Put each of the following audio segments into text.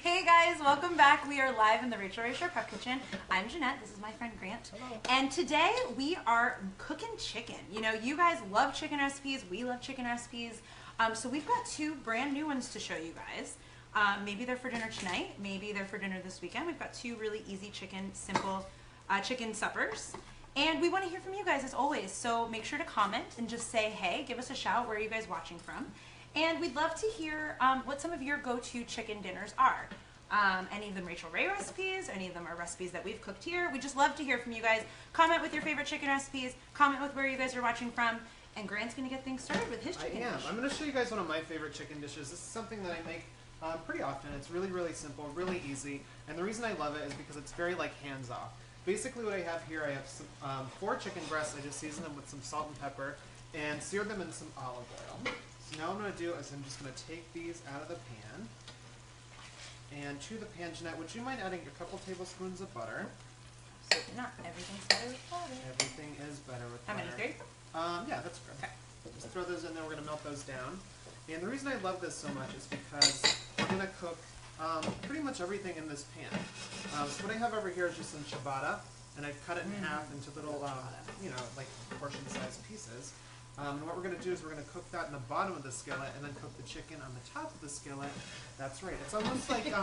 Hey guys, welcome back. We are live in the Rachael Prep Kitchen. I'm Jeanette, this is my friend Grant. Hello. And today we are cooking chicken. You know, you guys love chicken recipes, we love chicken recipes. So we've got two brand new ones to show you guys. Maybe they're for dinner tonight, maybe they're for dinner this weekend. We've got two really easy chicken, simple chicken suppers. And we want to hear from you guys as always, so make sure to comment and just say hey, give us a shout, where are you guys watching from? And we'd love to hear what some of your go-to chicken dinners are. Any of them Rachael Ray recipes, any of them are recipes that we've cooked here. We just love to hear from you guys. Comment with your favorite chicken recipes, comment with where you guys are watching from, and Grant's going to get things started with his chicken dish. I'm going to show you guys one of my favorite chicken dishes. This is something that I make pretty often. It's really, really simple, really easy, and the reason I love it is because it's very hands-off. Basically what I have here, I have some, 4 chicken breasts. I just season them with some salt and pepper and sear them in some olive oil. So now what I'm going to do is I'm just going to take these out of the pan. And to the pan, Jeanette, would you mind adding a couple tablespoons of butter? So not everything's better with butter. Everything is better with butter. How many, 3? Yeah, that's good. Okay. Just throw those in there, we're going to melt those down. And the reason I love this so much is because we're going to cook pretty much everything in this pan. So what I have over here is just some ciabatta, and I've cut it in half into little, portion-sized pieces. And what we're going to do is we're going to cook that in the bottom of the skillet and then cook the chicken on the top of the skillet. That's right. It's almost like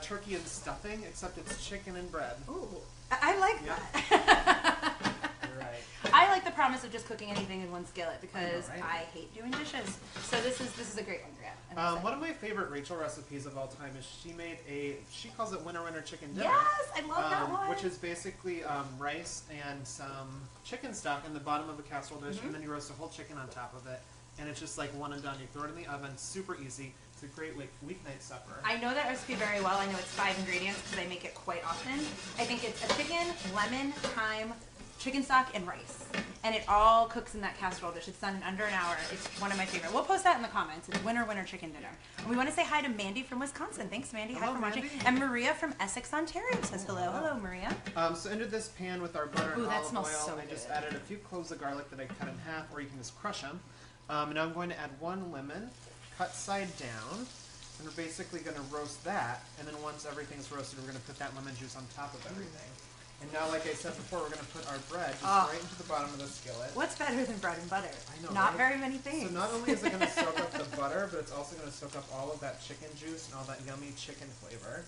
turkey and stuffing, except it's chicken and bread. Ooh, I like that. You're right. I like the promise of just cooking anything in one skillet because I know, I right? hate doing dishes. So this is a great one, Grant. One of my favorite Rachael recipes of all time is she calls it Winter Chicken Dinner. Yes, I love that one. Which is basically rice and some chicken stock in the bottom of a casserole dish, and then you roast a whole chicken on top of it. And it's just like one and done. You throw it in the oven, super easy. It's a great weeknight supper. I know that recipe very well. I know it's 5 ingredients because I make it quite often. I think it's a chicken, lemon, thyme, chicken stock, and rice. And it all cooks in that casserole dish. It's done in under an hour. It's one of my favorite. We'll post that in the comments. It's Winter Chicken Dinner. And we want to say hi to Mandy from Wisconsin. Thanks, Mandy. Hello, hi for watching. Mandy. And Maria from Essex, Ontario says hello. Hello, Maria. So into this pan with our butter and Ooh, that olive smells oil, so I just good. added a few cloves of garlic that I cut in half, or you can just crush them. And now I'm going to add 1 lemon, cut side down. And we're basically going to roast that, and then once everything's roasted, we're going to put that lemon juice on top of everything. And now, like I said before, we're going to put our bread just right into the bottom of the skillet. What's better than bread and butter? I know, Not right? very many things. So not only is it going to soak up the butter, but it's also going to soak up all of that chicken juice and all that yummy chicken flavor.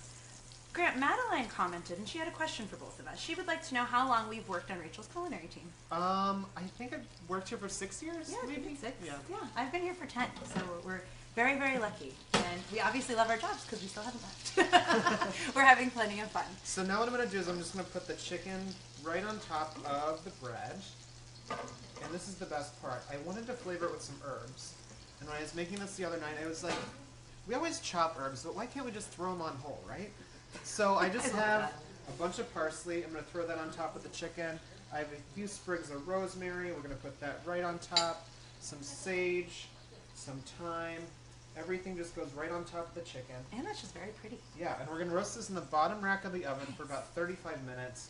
Grant, Madeline commented, and she had a question for both of us. She would like to know how long we've worked on Rachael's culinary team. I think I've worked here for 6 years, Yeah, maybe? 6. Yeah. Yeah, I've been here for 10, so we're very, very lucky. And we obviously love our jobs because we still haven't left. We're having plenty of fun. So now what I'm going to do is I'm just going to put the chicken right on top of the bread. And this is the best part. I wanted to flavor it with some herbs. And when I was making this the other night, I was like, we always chop herbs, but why can't we just throw them on whole, right? So I just have a bunch of parsley. I'm going to throw that on top of the chicken. I have a few sprigs of rosemary. We're going to put that right on top. Some sage, some thyme. Everything just goes right on top of the chicken. And that's just very pretty. Yeah, and we're going to roast this in the bottom rack of the oven for about 35 minutes.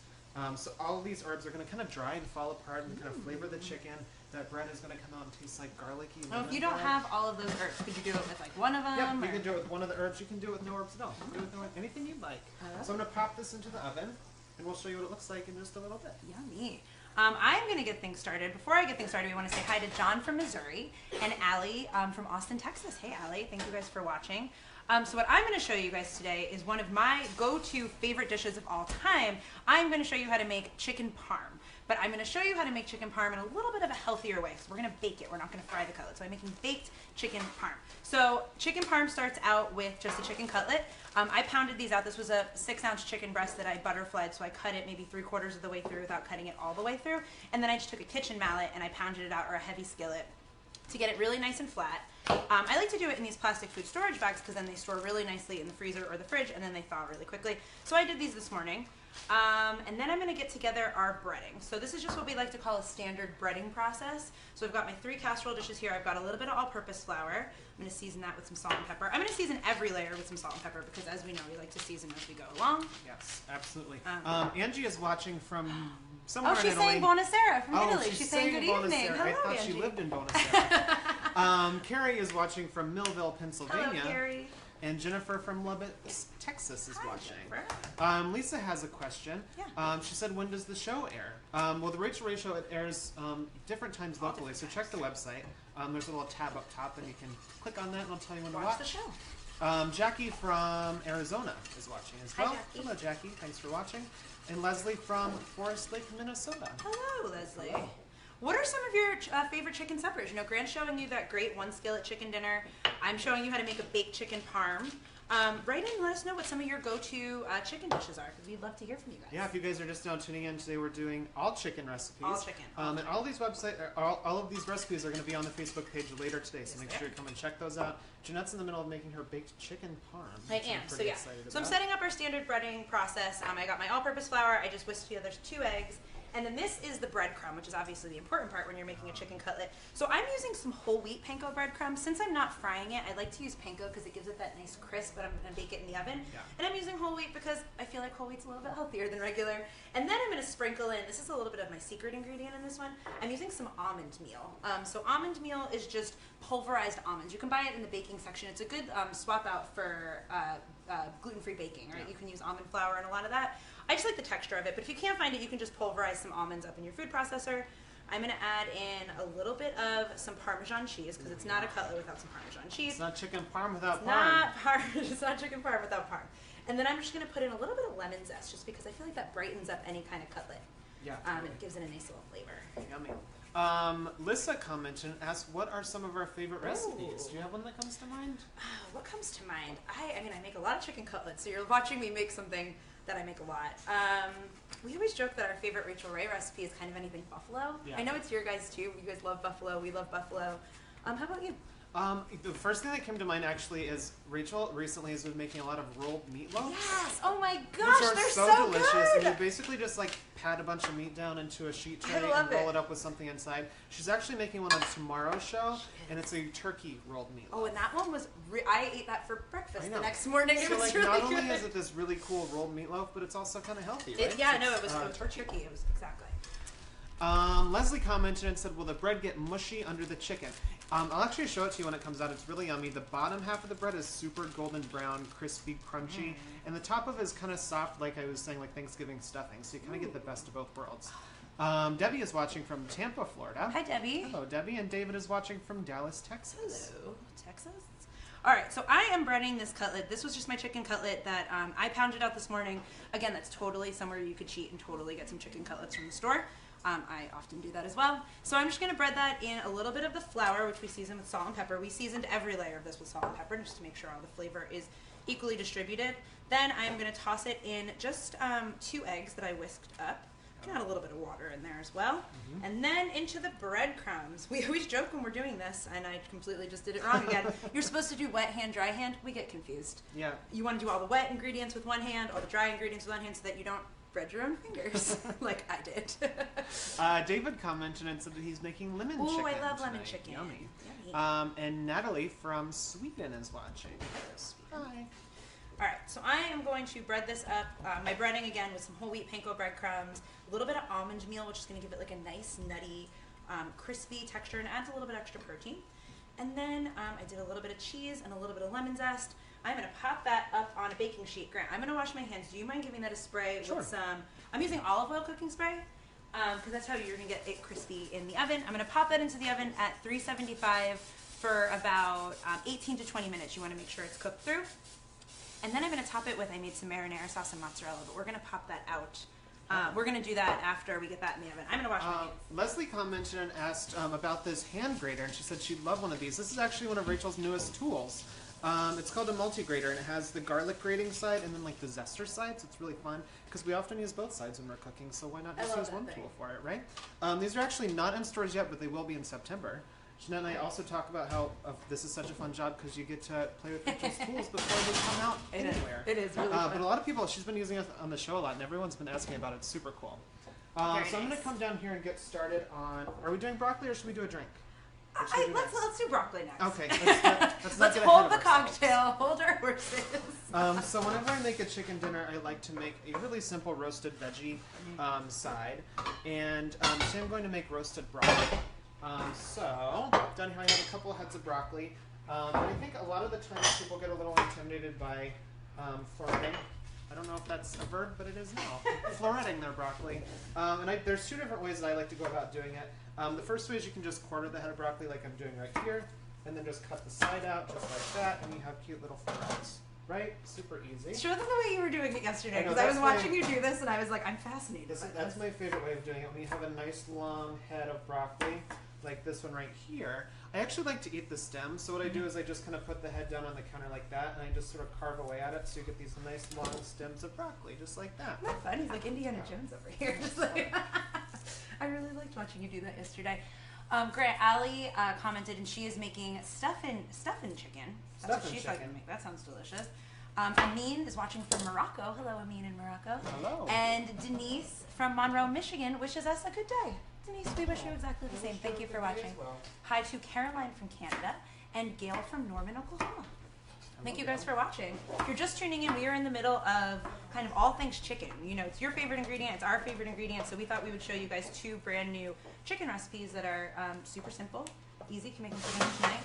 So all of these herbs are going to kind of dry and fall apart and kind of flavor the chicken. That bread is going to come out and taste like garlicky lemon Well, if you don't bread. have all of those herbs, could you do it with like one of them? Yeah, you or- can do it with one of the herbs. You can do it with no herbs at all. You can do it with anything you'd like. So I'm going to pop this into the oven, and we'll show you what it looks like in just a little bit. Yummy. I'm going to get things started. Before I get things started, we want to say hi to John from Missouri and Allie from Austin, Texas. Hey, Allie. Thank you guys for watching. So what I'm going to show you guys today is one of my go-to favorite dishes of all time. I'm going to show you how to make chicken parm. But I'm going to show you how to make chicken parm in a little bit of a healthier way. So we're going to bake it. We're not going to fry the cutlet. So I'm making baked chicken parm. So chicken parm starts out with just a chicken cutlet. I pounded these out. This was a 6-ounce chicken breast that I butterflied, so I cut it maybe 3/4 of the way through without cutting it all the way through. And then I just took a kitchen mallet and I pounded it out, or a heavy skillet, to get it really nice and flat. I like to do it in these plastic food storage bags because then they store really nicely in the freezer or the fridge, and then they thaw really quickly. So I did these this morning. And then I'm going to get together our breading. So this is just what we like to call a standard breading process. So I've got my 3 casserole dishes here. I've got a little bit of all-purpose flour. I'm going to season that with some salt and pepper. I'm going to season every layer with some salt and pepper because, as we know, we like to season as we go along. Yes, absolutely. Angie is watching from somewhere Oh, she's in Italy. saying Buonasera from Italy. She's She's saying good Buonasera. evening. Hello, I thought Angie. she lived in Buonasera. Carrie is watching from Millville, Pennsylvania. Hello, Carrie. And Jennifer from Lubbock, Texas is Hi, watching. Lisa has a question. Yeah. She said, when does the show air? Well, the Rachael Ray Show, it airs different times locally, so check the website. There's a little tab up top, and you can click on that, and I'll tell you when to watch. the show. Jackie from Arizona is watching as well. Hi, Jackie. Hello, Jackie. Thanks for watching. And Leslie from Forest Lake, Minnesota. Hello, Leslie. What are some of your favorite chicken suppers? You know, Grant's showing you that great one skillet chicken dinner. I'm showing you how to make a baked chicken parm. Write in and let us know what some of your go-to chicken dishes are, because we'd love to hear from you guys. Yeah, if you guys are just now tuning in, today we're doing all chicken recipes. All chicken. And all of these recipes are going to be on the Facebook page later today, so make sure you come and check those out. Jeanette's in the middle of making her baked chicken parm. I am. So yeah. So I'm setting up our standard breading process. I got my all-purpose flour. I just whisked together 2 eggs. And then this is the breadcrumb, which is obviously the important part when you're making a chicken cutlet. So I'm using some whole wheat panko breadcrumbs. Since I'm not frying it, I like to use panko because it gives it that nice crisp, but I'm going to bake it in the oven. Yeah. And I'm using whole wheat because I feel like whole wheat's a little bit healthier than regular. And then I'm going to sprinkle in, this is a little bit of my secret ingredient in this one, I'm using some almond meal. So almond meal is just pulverized almonds. You can buy it in the baking section. It's a good swap out for gluten-free baking, right? Yeah. You can use almond flour and a lot of that. I just like the texture of it, but if you can't find it, you can just pulverize some almonds up in your food processor. I'm going to add in a little bit of some Parmesan cheese, because it's not a cutlet without some Parmesan cheese. It's not chicken parm without parm. It's not chicken parm without parm. And then I'm just going to put in a little bit of lemon zest, just because I feel like that brightens up any kind of cutlet. Yeah. And it gives it a nice little flavor. Yummy. Lissa commented and asked, what are some of our favorite recipes? Do you have one that comes to mind? What comes to mind? I mean, I make a lot of chicken cutlets, so you're watching me make something that I make a lot. We always joke that our favorite Rachael Ray recipe is kind of anything buffalo. Yeah. I know it's your guys too. You guys love buffalo. We love buffalo. How about you? The first thing that came to mind actually is Rachael recently has been making a lot of rolled meatloaf. Yes! Oh my gosh, which are they're so delicious. good! And you basically just like pat a bunch of meat down into a sheet tray and roll it up with something inside. She's actually making one on tomorrow's show, and it's a turkey rolled meatloaf. Oh, and that one was, I ate that for breakfast the next morning. It was like, really not good. only is it this really cool rolled meatloaf, but it's also kind of healthy, right? It was turkey. It was, exactly. Leslie commented and said, will the bread get mushy under the chicken? I'll actually show it to you when it comes out. It's really yummy. The bottom half of the bread is super golden brown, crispy, crunchy, and the top of it is kind of soft, like I was saying, like Thanksgiving stuffing. So you kind of get the best of both worlds. Debbie is watching from Tampa, Florida. Hi, Debbie. Hello, Debbie. And David is watching from Dallas, Texas. Hello, Texas. All right, so I am breading this cutlet. This was just my chicken cutlet that I pounded out this morning. Again, that's totally somewhere you could cheat and totally get some chicken cutlets from the store. I often do that as well. So I'm just going to bread that in a little bit of the flour, which we season with salt and pepper. We seasoned every layer of this with salt and pepper just to make sure all the flavor is equally distributed. Then I'm going to toss it in just 2 eggs that I whisked up. Add a little bit of water in there as well. And then into the breadcrumbs. We always joke when we're doing this, and I completely just did it wrong again. You're supposed to do wet hand, dry hand. We get confused. Yeah. You want to do all the wet ingredients with one hand, all the dry ingredients with one hand, so that you don't bread your own fingers like I did. David commented and said that he's making lemon chicken. Oh, I love lemon tonight. chicken. Yummy. Yummy. And Natalie from Sweden is watching. Hi. All right, so I am going to bread this up. My breading again with some whole wheat panko breadcrumbs, a little bit of almond meal, which is going to give it like a nice nutty, crispy texture, and adds a little bit extra protein. And then I did a little bit of cheese and a little bit of lemon zest. I'm going to pop that up on a baking sheet. Grant, I'm going to wash my hands. Do you mind giving that a spray with some, I'm using olive oil cooking spray, because that's how you're going to get it crispy in the oven. I'm going to pop that into the oven at 375 for about 18 to 20 minutes. You want to make sure it's cooked through. And then I'm going to top it with, I made some marinara sauce and mozzarella, but we're going to pop that out. We're going to do that after we get that in the oven. I'm going to wash my hands. Leslie commented and asked about this hand grater, and she said she'd love one of these. This is actually one of Rachel's newest tools. It's called a multi-grater, and it has the garlic grating side and then like the zester side, so it's really fun because we often use both sides when we're cooking, so why not just use one tool for it, right? These are actually not in stores yet, but they will be in September. Jeanette and I also talk about how this is such a fun job because you get to play with Rachel's tools before they come out anywhere. It is really fun. But a lot of people, she's been using it on the show a lot, and everyone's been asking about it. It's super cool. So I'm going to come down here and get started on, are we doing broccoli or should we do a drink? Let's do broccoli next. Okay, let's hold the cocktail, hold our horses. So whenever I make a chicken dinner, I like to make a really simple roasted veggie side, and today I'm going to make roasted broccoli. So down here I have a couple of heads of broccoli. And I think a lot of the times people get a little intimidated by floretting. I don't know if that's a verb, but it is now. Floretting their broccoli. There's two different ways that I like to go about doing it. The first way is you can just quarter the head of broccoli like I'm doing right here, and then just cut the side out just like that, and you have cute little florets. Right? Super easy. Show them the way you were doing it yesterday, because I was watching you do this, and I was like, I'm fascinated. That's my favorite way of doing it. When you have a nice long head of broccoli, like this one right here. I actually like to eat the stem, so what I do is I just kind of put the head down on the counter like that, and I just sort of carve away at it, so you get these nice long stems of broccoli, just like that. Isn't that fun? He's like Indiana Jones over here. Just like I really liked watching you do that yesterday. Grant, Allie commented, and she is making stuffing chicken. That's what she's going to make. That sounds delicious. Amin is watching from Morocco. Hello, Amin in Morocco. Hello. And Denise from Monroe, Michigan wishes us a good day. Denise, we wish you exactly the same. Thank you for watching. Well. Hi to Caroline from Canada and Gail from Norman, Oklahoma. Thank you guys for watching. If you're just tuning in, we are in the middle of kind of all things chicken. You know, it's your favorite ingredient, it's our favorite ingredient, so we thought we would show you guys two brand new chicken recipes that are super simple, easy, can make them for dinner tonight.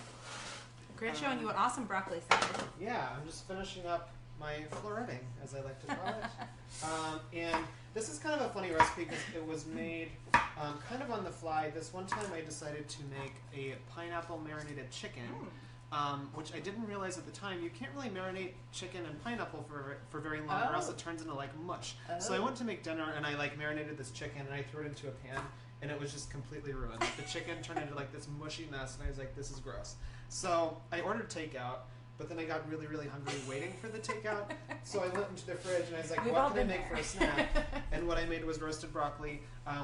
Grant's showing you an awesome broccoli salad. Yeah, I'm just finishing up my floretting, as I like to call it. And this is kind of a funny recipe because it was made kind of on the fly. This one time I decided to make a pineapple marinated chicken. Which I didn't realize at the time. You can't really marinate chicken and pineapple for very long, or else it turns into like mush. So I went to make dinner and I like marinated this chicken and I threw it into a pan and it was just completely ruined. Like, the chicken turned into like this mushy mess and I was like, this is gross. So I ordered takeout, but then I got really, really hungry waiting for the takeout. So I went into the fridge and I was like, what can I make for a snack? And what I made was roasted broccoli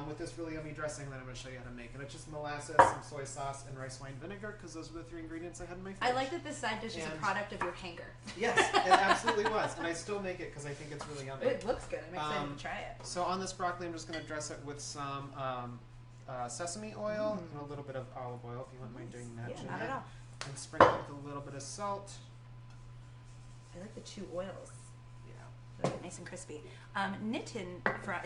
with this really yummy dressing that I'm going to show you how to make. And it's just molasses, some soy sauce, and rice wine vinegar, because those were the three ingredients I had in my fridge. I like that this side dish is a product of your hanger. Yes, it absolutely was. And I still make it because I think it's really yummy. It looks good. I'm excited to try it. So on this broccoli, I'm just going to dress it with some sesame oil and a little bit of olive oil, if you wouldn't mind doing that. Yeah, not at all. And sprinkle it with a little bit of salt. I like the two oils. Yeah. Nice and crispy. Nitin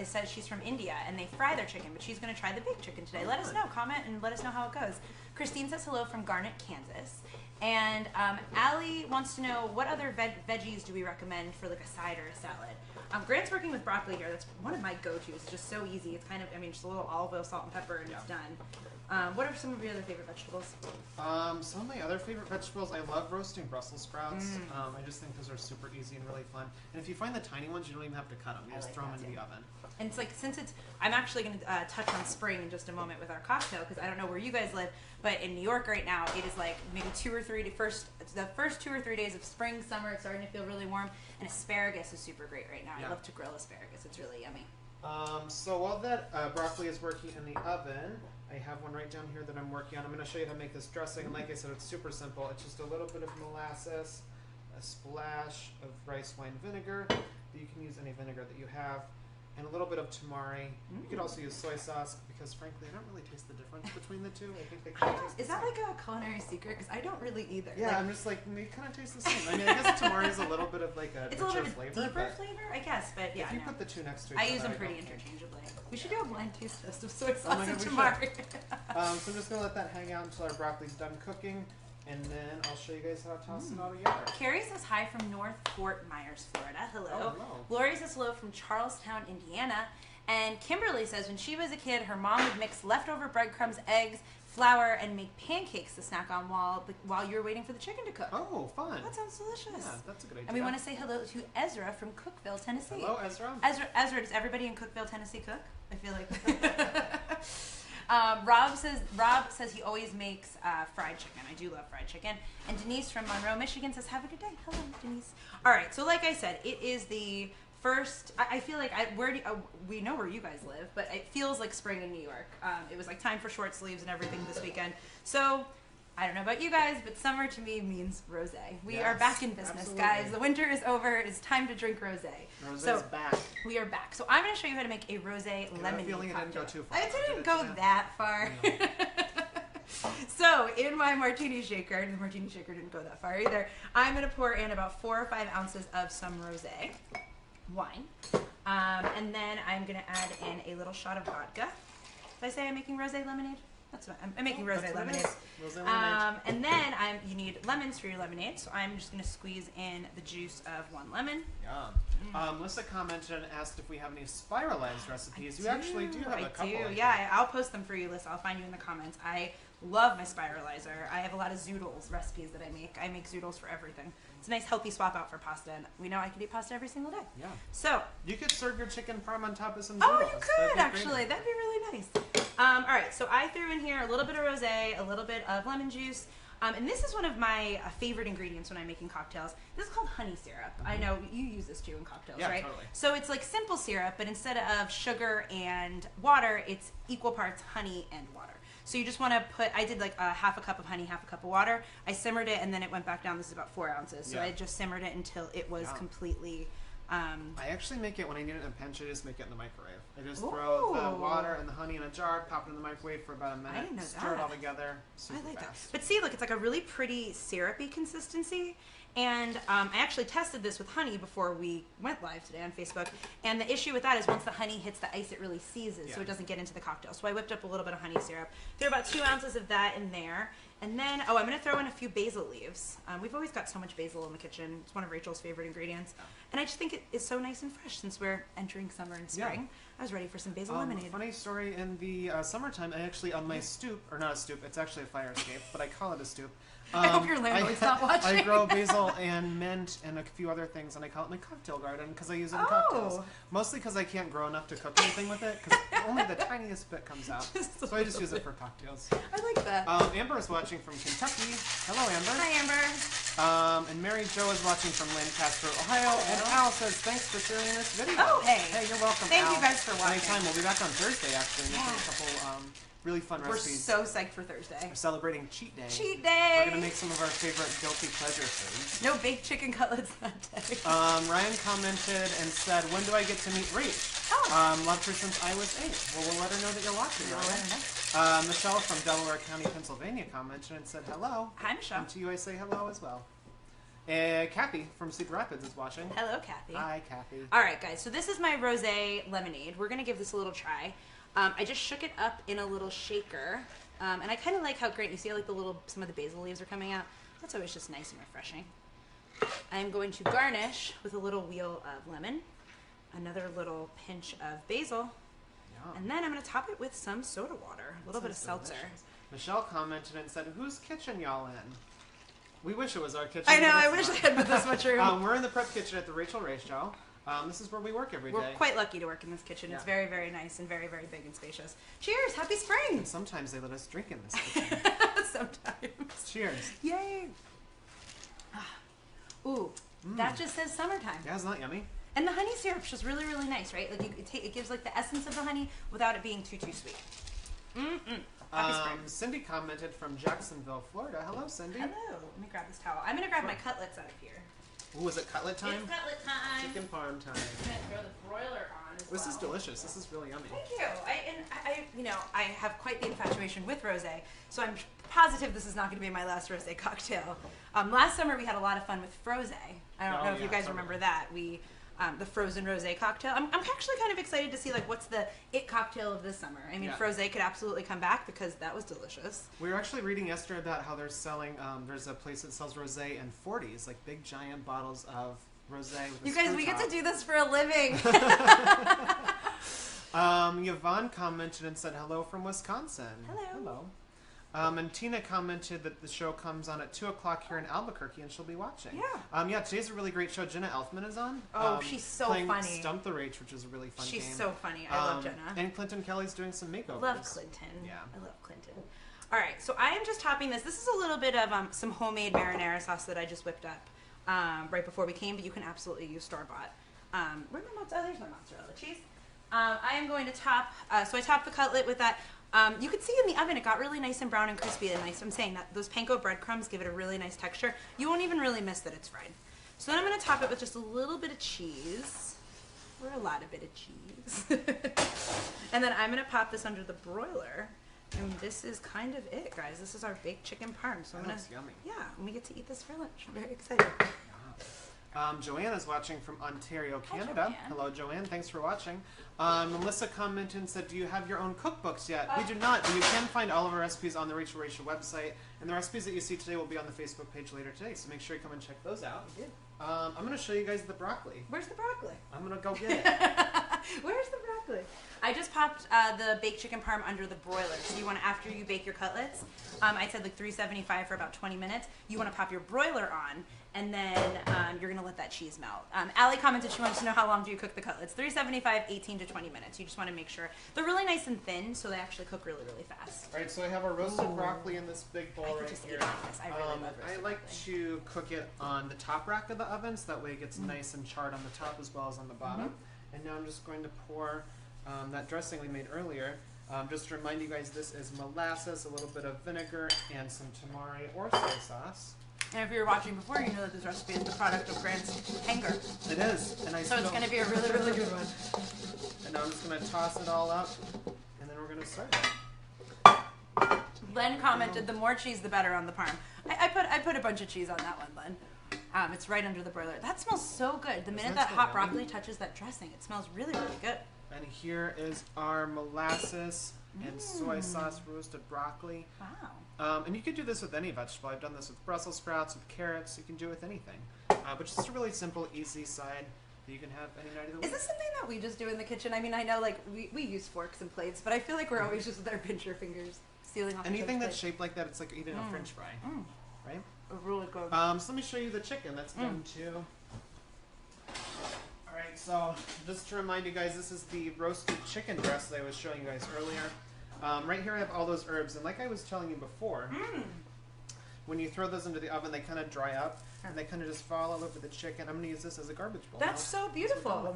says she's from India and they fry their chicken, but she's going to try the baked chicken today. Let us know. Comment and let us know how it goes. Christine says hello from Garnett, Kansas. And Allie wants to know what other veggies do we recommend for like a side or a salad. Grant's working with broccoli here. That's one of my go-tos. It's just so easy. It's kind of, just a little olive oil, salt, and pepper, and it's done. What are some of your other favorite vegetables? Some of my other favorite vegetables, I love roasting Brussels sprouts. I just think those are super easy and really fun. And if you find the tiny ones, you don't even have to cut them. You just throw them in the oven. And it's like, I'm actually going to touch on spring in just a moment with our cocktail, because I don't know where you guys live, but in New York right now, it is like maybe the first 2 or 3 days of spring, summer, it's starting to feel really warm, and asparagus is super great right now. I love to grill asparagus. It's really yummy. So while that broccoli is working in the oven, I have one right down here that I'm working on. I'm going to show you how to make this dressing. And like I said, it's super simple. It's just a little bit of molasses, a splash of rice wine vinegar. You can use any vinegar that you have. And a little bit of tamari. You could also use soy sauce because, frankly, I don't really taste the difference between the two. I think they kind of taste the same. Is that like a culinary secret? Because I don't really either. Yeah, I'm just like, they kind of taste the same. I mean, I guess tamari is a little bit of like a richer flavor. Deeper flavor, I guess, but yeah. If you put the two next to each other, other, I use them pretty interchangeably. We should do a blind taste test of soy sauce and tamari. So I'm just going to let that hang out until our broccoli's done cooking. And then I'll show you guys how to toss it all together. Carrie says hi from North Fort Myers, Florida. Hello. Oh, hello. Lori says hello from Charlestown, Indiana. And Kimberly says when she was a kid, her mom would mix leftover breadcrumbs, eggs, flour, and make pancakes to snack on while you were waiting for the chicken to cook. Oh, fun. That sounds delicious. Yeah, that's a good idea. And we want to say hello to Ezra from Cookeville, Tennessee. Hello, Ezra. Ezra, does everybody in Cookeville, Tennessee cook? I feel like... Rob says he always makes fried chicken. I do love fried chicken. And Denise from Monroe, Michigan says, have a good day. Hello, Denise. All right, so like I said, it is the first, I feel like, we know where you guys live, but it feels like spring in New York. It was like time for short sleeves and everything this weekend. So, I don't know about you guys, but summer to me means rosé. We are back in business, guys. The winter is over. It's time to drink rosé. Rosé's back. We are back. So I'm going to show you how to make a rosé lemonade cocktail. I have a feeling it didn't go too far. It didn't go that far. No. So in my martini shaker, the martini shaker didn't go that far either, I'm going to pour in about 4 or 5 ounces of some rosé wine. And then I'm going to add in a little shot of vodka. Did I say I'm making rosé lemonade? That's what I'm making rosé That's what it lemonade. is. Rosé lemonade. And then you need lemons for your lemonade, so I'm just going to squeeze in the juice of 1 lemon. Yum. Melissa commented and asked if we have any spiralized recipes. You actually do have a couple. I do. Yeah, I'll post them for you, Lisa. I'll find you in the comments. I love my spiralizer. I have a lot of zoodles recipes that I make. I make zoodles for everything. It's a nice healthy swap out for pasta, and we know I could eat pasta every single day. Yeah. So you could serve your chicken parm on top of some zoodles. Oh, you could actually. That'd be really nice. All right, so I threw in here a little bit of rosé, a little bit of lemon juice, and this is one of my favorite ingredients when I'm making cocktails. This is called honey syrup. I know you use this too in cocktails, yeah, right? Totally. So it's like simple syrup, but instead of sugar and water, it's equal parts honey and water. So you just want to put, I did like half a cup of honey, half a cup of water. I simmered it, and then it went back down. This is about 4 ounces. So I just simmered it until it was completely... I actually make it when I need it in a pinch. I just make it in the microwave. I just throw the water and the honey in a jar, pop it in the microwave for about a minute, stir it all together. Super I like fast. that. But see, look, it's like a really pretty syrupy consistency. And I actually tested this with honey before we went live today on Facebook. And the issue with that is once the honey hits the ice, it really seizes, so it doesn't get into the cocktail. So I whipped up a little bit of honey syrup. Threw about 2 ounces of that in there. And then, I'm going to throw in a few basil leaves. We've always got so much basil in the kitchen. It's one of Rachel's favorite ingredients. And I just think it is so nice and fresh since we're entering summer and spring. I was ready for some basil lemonade. Funny story, in the summertime, I actually, on my stoop, or not a stoop, it's actually a fire escape, but I call it a stoop. I hope your landlord's not watching. I grow basil and mint and a few other things, and I call it my cocktail garden because I use it in cocktails. Mostly because I can't grow enough to cook anything with it, because only the tiniest bit comes out. So I just use it for cocktails. I like that. Amber is watching from Kentucky. Hello, Amber. Hi, Amber. And Mary Jo is watching from Lancaster, Ohio. And Al says, thanks for sharing this video. Oh, hey. Hey, you're welcome, Thank Al. you guys for watching. Anytime. We'll be back on Thursday, actually, making a couple really fun recipes. We're so psyched for Thursday. We're celebrating Cheat Day. Cheat Day! We're going to make some of our favorite guilty pleasure foods. No baked chicken cutlets that day. Ryan commented and said, when do I get to meet Rach? Loved her since I was 8. Well, we'll let her know that you're watching, Ryan. Michelle from Delaware County, Pennsylvania commented and said hello. Hi, Michelle. And to you I say hello as well. Kathy from Cedar Rapids is watching. Hello, Kathy. Hi, Kathy. All right, guys. So this is my rosé lemonade. We're going to give this a little try. I just shook it up in a little shaker, and I kind of like how great, you see like some of the basil leaves are coming out. That's always just nice and refreshing. I'm going to garnish with a little wheel of lemon, another little pinch of basil, and then I'm going to top it with some soda water, a little bit of seltzer. Delicious. Michelle commented and said, whose kitchen y'all in? We wish it was our kitchen. I know, I wish I had put this much room. We're in the prep kitchen at the Rachael Ray Show. This is where we work every day. We're quite lucky to work in this kitchen. It's very, very nice and very, very big and spacious. Cheers! Happy spring! And sometimes they let us drink in this kitchen. Sometimes. Cheers. Yay! Ooh, that just says summertime. Yeah, isn't that yummy? And the honey syrup's just really, really nice, right? Like it gives like the essence of the honey without it being too sweet. Happy spring. Cindy commented from Jacksonville, Florida. Hello, Cindy. Hello. Let me grab this towel. I'm gonna grab my cutlets out of here. Ooh, is it cutlet time? It's cutlet time. Chicken parm time. I'm gonna throw the broiler on as This well. is delicious. This is really yummy. Thank you. I have quite the infatuation with rosé, so I'm positive this is not going to be my last rosé cocktail. Last summer we had a lot of fun with frosé. I don't know if you guys remember that. The frozen rosé cocktail. I'm actually kind of excited to see like what's the it cocktail of this summer. I mean, frosé could absolutely come back because that was delicious. We were actually reading yesterday about how they're selling. There's a place that sells rosé in 40s, like big giant bottles of rosé. With You guys, we get to do this for a living. Yvonne commented and said hello from Wisconsin. Hello. And Tina commented that the show comes on at 2 o'clock here in Albuquerque, and she'll be watching. Yeah. Today's a really great show. Jenna Elfman is on. Oh, she's so playing funny. Stump the Rach, which is a really fun game. She's so funny. I love Jenna. And Clinton Kelly's doing some makeovers. Love Clinton. Yeah. I love Clinton. All right, so I am just topping this. This is a little bit of some homemade marinara sauce that I just whipped up right before we came, but you can absolutely use store-bought. Where's my mozzarella? There's my mozzarella cheese. I am going to top, so I topped the cutlet with that. You can see in the oven it got really nice and brown and crispy and nice. I'm saying that those panko breadcrumbs give it a really nice texture. You won't even really miss that it's fried. So then I'm going to top it with just a little bit of cheese, or a lot of bit of cheese. And then I'm going to pop this under the broiler. And this is kind of it, guys. This is our baked chicken parm. So I'm gonna, yummy. yeah, and we get to eat this for lunch. I'm very excited. Joanna's watching from Ontario, Hi, Canada. Joanne. Hello, Joanne. Thanks for watching. Melissa commented and said, do you have your own cookbooks yet? We do not, but you can find all of our recipes on the Rachael website, and the recipes that you see today will be on the Facebook page later today, so make sure you come and check those out. I'm going to show you guys the broccoli. Where's the broccoli? I'm going to go get it. Where's the broccoli? I just popped the baked chicken parm under the broiler. So you want to, after you bake your cutlets, I said like 375 for about 20 minutes. You want to pop your broiler on, and then you're going to let that cheese melt. Allie commented she wants to know how long do you cook the cutlets. 375, 18 to 20 minutes. You just want to make sure they're really nice and thin, so they actually cook really, really fast. All right, so I have our roasted broccoli in this big bowl right here. I really love roasted I like broccoli. to cook it on the top rack of the oven, so that way it gets nice and charred on the top as well as on the bottom. And now I'm just going to pour that dressing we made earlier. Just to remind you guys, this is molasses, a little bit of vinegar, and some tamari or soy sauce. And if you were watching before, you know that this recipe is the product of Grant's hanger. It is, and So it's going to be a really, really good one. And now I'm just going to toss it all up, and then we're going to serve it. Len commented, the more cheese, the better on the parm. I put a bunch of cheese on that one, Len. It's right under the broiler. That smells so good. The minute that hot broccoli touches that dressing, it smells really, really good. And here is our molasses and soy sauce roasted broccoli. Wow. And you could do this with any vegetable. I've done this with Brussels sprouts, with carrots. You can do it with anything. But just a really simple, easy side that you can have any night of the week. Is this something that we just do in the kitchen? I mean, I know like we use forks and plates, but I feel like we're always just with our pincher fingers stealing off Anything each that's other's shaped like that, it's like eating a French fry, right? plate. Really good. So let me show you the chicken that's done too. All right, so just to remind you guys, this is the roasted chicken breast that I was showing you guys earlier. Right here I have all those herbs, and like I was telling you before, when you throw those into the oven, they kind of dry up, and they kind of just fall all over the chicken. I'm going to use this as a garbage bowl. That's so beautiful.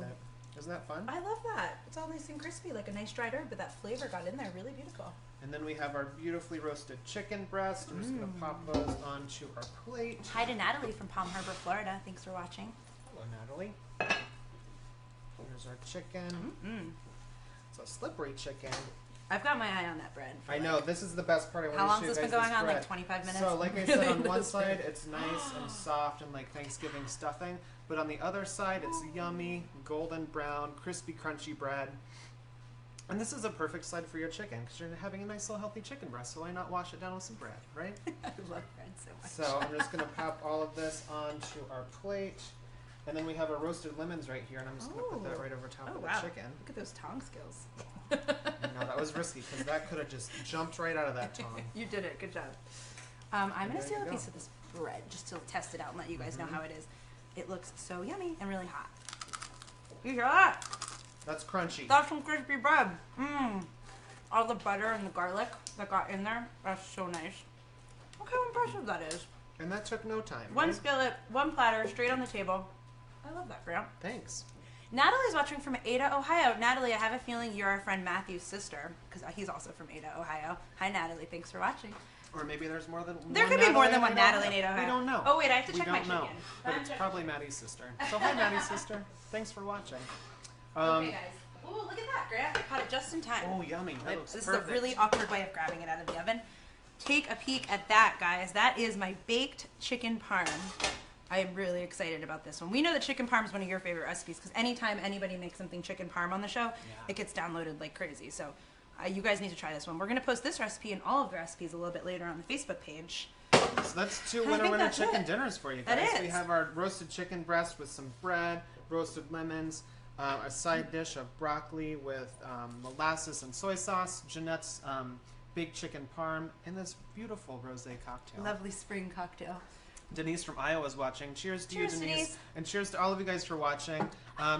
Isn't that fun? I love that. It's all nice and crispy, like a nice dried herb, but that flavor got in there. Really beautiful. And then we have our beautifully roasted chicken breast. I'm just going to pop those onto our plate. Hi to Natalie from Palm Harbor, Florida. Thanks for watching. Hello, Natalie. Here's our chicken. It's a slippery chicken. I've got my eye on that bread. I know, this is the best part. I want How to long show has you this guys been going on? bread. Like 25 minutes? So, like I said, on one side it's nice and soft and like Thanksgiving stuffing, but on the other side it's yummy, golden brown, crispy, crunchy bread. And this is a perfect side for your chicken because you're having a nice little healthy chicken breast, so why not wash it down with some bread, right? I love bread so much. So I'm just going to pop all of this onto our plate. And then we have our roasted lemons right here, and I'm just going to put that right over top of the chicken. Look at those tongue skills. No, that was risky because that could have just jumped right out of that tongue. You did it. Good job. I'm going to there steal you a go. piece of this bread just to test it out and let you guys know how it is. It looks so yummy and really hot. You hear that? That's crunchy. That's some crispy bread. All the butter and the garlic that got in there. That's so nice. Look how impressive that is. And that took no time. One right? skillet, one platter, straight on the table. I love that, Grant. Thanks. Natalie's watching from Ada, Ohio. Natalie, I have a feeling you're our friend Matthew's sister, because he's also from Ada, Ohio. Hi, Natalie. Thanks for watching. Or maybe there's more than one. There could be more than one Natalie Natalie in Ada, Ohio. We don't know. Oh, wait, I have to We check my don't know. chicken. But it's probably Maddie's sister. So hi, Maddie's sister. Thanks for watching. Okay, guys. Ooh, look at that, Grant. I caught it just in time. Oh, yummy. That looks This perfect. is a really awkward way of grabbing it out of the oven. Take a peek at that, guys. That is my baked chicken parm. I am really excited about this one. We know that chicken parm is one of your favorite recipes because anytime anybody makes something chicken parm on the show, it gets downloaded like crazy. So you guys need to try this one. We're going to post this recipe and all of the recipes a little bit later on the Facebook page. So that's two winner chicken dinners for you guys. That is. We have our roasted chicken breast with some bread, roasted lemons, a side dish of broccoli with molasses and soy sauce, Jeanette's baked chicken parm, and this beautiful rosé cocktail. Lovely spring cocktail. Denise from Iowa is watching. Cheers to Cheers, you, Denise. Denise. And cheers to all of you guys for watching.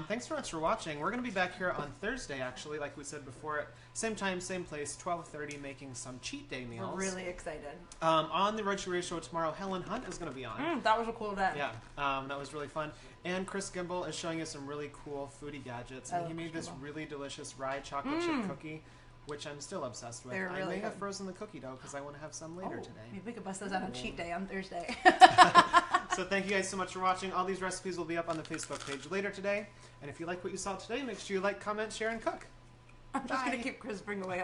Thanks so much for watching. We're going to be back here on Thursday, actually, like we said before. Same time, same place, 12:30, making some cheat day meals. We're really excited. On the Rachael Show tomorrow, Helen Hunt is going to be on. That was a cool day. Yeah, that was really fun. And Chris Gimble is showing us some really cool foodie gadgets. And he made this really delicious rye chocolate chip cookie, which I'm still obsessed with. They're I really may have good. frozen the cookie dough because I want to have some later today. Maybe we could bust those out on cheat day on Thursday. So thank you guys so much for watching. All these recipes will be up on the Facebook page later today. And if you like what you saw today, make sure you like, comment, share, and cook. I'm just going to keep crisping away on